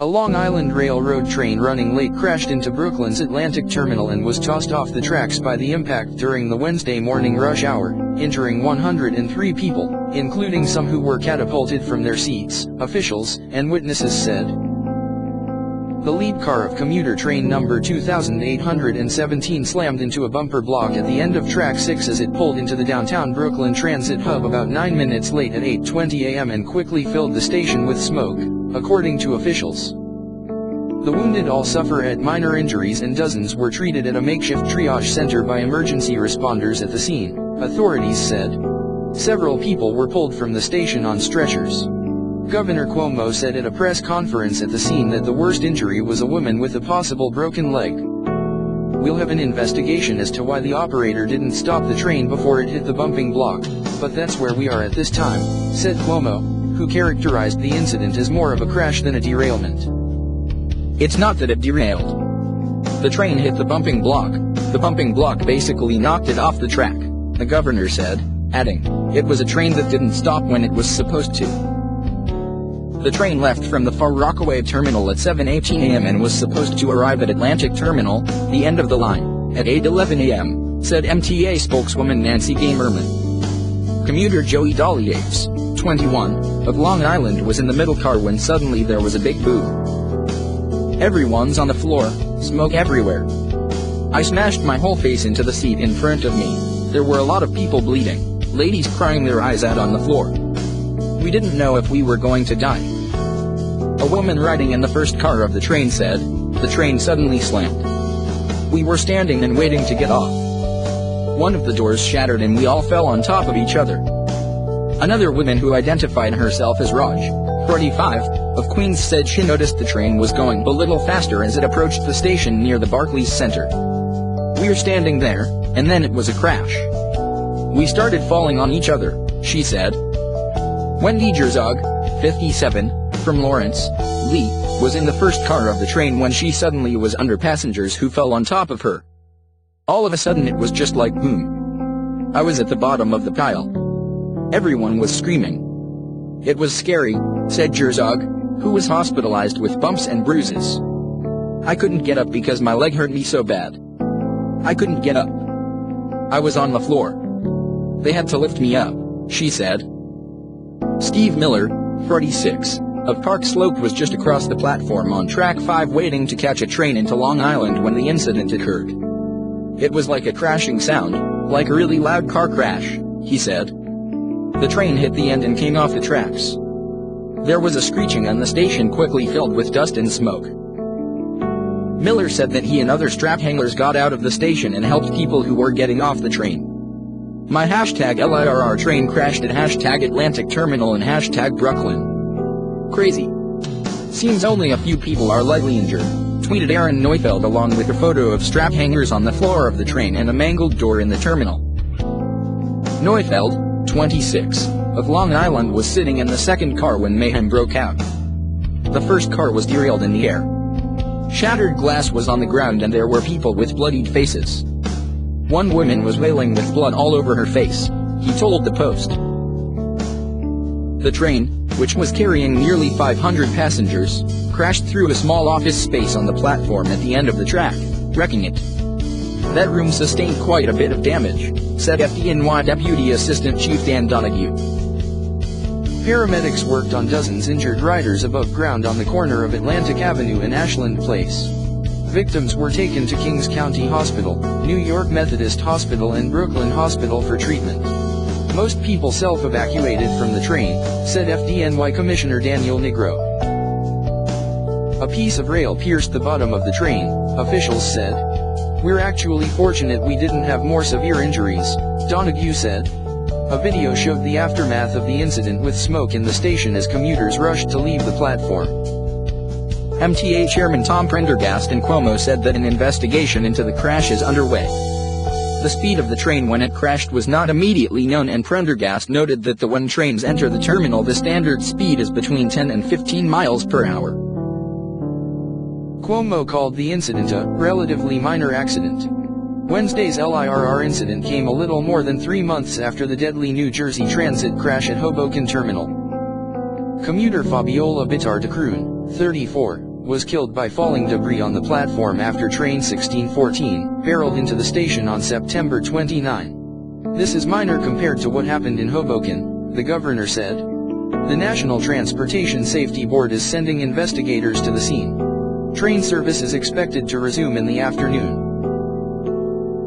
A Long Island Railroad train running late crashed into Brooklyn's Atlantic Terminal and was tossed off the tracks by the impact during the Wednesday morning rush hour, injuring 103 people, including some who were catapulted from their seats, officials and witnesses said. The lead car of commuter train number 2817 slammed into a bumper block at the end of track 6 as it pulled into the downtown Brooklyn Transit hub about 9 minutes late at 8:20 a.m. and quickly filled the station with smoke, according to officials. The wounded all suffer minor injuries and dozens were treated at a makeshift triage center by emergency responders at the scene, authorities said. Several people were pulled from the station on stretchers. Governor Cuomo said at a press conference at the scene that the worst injury was a woman with a possible broken leg. We'll have an investigation as to why the operator didn't stop the train before it hit the bumping block, but that's where we are at this time, said Cuomo, who characterized the incident as more of a crash than a derailment. It's not that it derailed. The train hit the bumping block. The bumping block basically knocked it off the track, the governor said, adding, it was a train that didn't stop when it was supposed to. The train left from the Far Rockaway Terminal at 7:18 a.m. and was supposed to arrive at Atlantic Terminal, the end of the line, at 8:11 a.m., said MTA spokeswoman Nancy Gamerman. Commuter Joey Dolliaves, 21, of Long Island was in the middle car when suddenly there was a big boom. Everyone's on the floor, smoke everywhere. I smashed my whole face into the seat in front of me. There were a lot of people bleeding, ladies crying their eyes out on the floor. We didn't know if we were going to die. A woman riding in the first car of the train said, the train suddenly slammed. We were standing and waiting to get off. One of the doors shattered and we all fell on top of each other. Another woman who identified herself as Raj, 45, of Queens said she noticed the train was going a little faster as it approached the station near the Barclays Center. We were standing there, and then it was a crash. We started falling on each other, she said. Wendy Jerzog, 57, from Lawrence, Lee, was in the first car of the train when she suddenly was under passengers who fell on top of her. All of a sudden it was just like boom. I was at the bottom of the pile. Everyone was screaming. It was scary, said Jerzog, who was hospitalized with bumps and bruises. I couldn't get up because my leg hurt me so bad. I couldn't get up. I was on the floor. They had to lift me up, she said. Steve Miller, 46, of Park Slope was just across the platform on track 5 waiting to catch a train into Long Island when the incident occurred. It was like a crashing sound, like a really loud car crash, he said. The train hit the end and came off the tracks. There was a screeching and the station quickly filled with dust and smoke. Miller said that he and other strap hangers got out of the station and helped people who were getting off the train. My hashtag LIRR train crashed at hashtag Atlantic Terminal and hashtag Brooklyn. Crazy. Seems only a few people are lightly injured, tweeted Aaron Neufeld along with a photo of strap hangers on the floor of the train and a mangled door in the terminal. Neufeld, 26, of Long Island was sitting in the second car when mayhem broke out. The first car was derailed in the air. Shattered glass was on the ground and there were people with bloodied faces. One woman was wailing with blood all over her face, he told the Post. The train, which was carrying nearly 500 passengers, crashed through a small office space on the platform at the end of the track, wrecking it. That room sustained quite a bit of damage, said FDNY Deputy Assistant Chief Dan Donahue. Paramedics worked on dozens injured riders above ground on the corner of Atlantic Avenue and Ashland Place. Victims were taken to Kings County Hospital, New York Methodist Hospital and Brooklyn Hospital for treatment. Most people self-evacuated from the train, said FDNY Commissioner Daniel Negro. A piece of rail pierced the bottom of the train, officials said. We're actually fortunate we didn't have more severe injuries, Donahue said. A video showed the aftermath of the incident with smoke in the station as commuters rushed to leave the platform. MTA Chairman Tom Prendergast and Cuomo said that an investigation into the crash is underway. The speed of the train when it crashed was not immediately known and Prendergast noted that when trains enter the terminal the standard speed is between 10 and 15 miles per hour. Cuomo called the incident a relatively minor accident. Wednesday's L.I.R.R. incident came a little more than 3 months after the deadly New Jersey Transit crash at Hoboken Terminal. Commuter Fabiola Bitar de Kroon, 34, was killed by falling debris on the platform after train 1614 barreled into the station on September 29. This is minor compared to what happened in Hoboken, the governor said. The National Transportation Safety Board is sending investigators to the scene. Train service is expected to resume in the afternoon.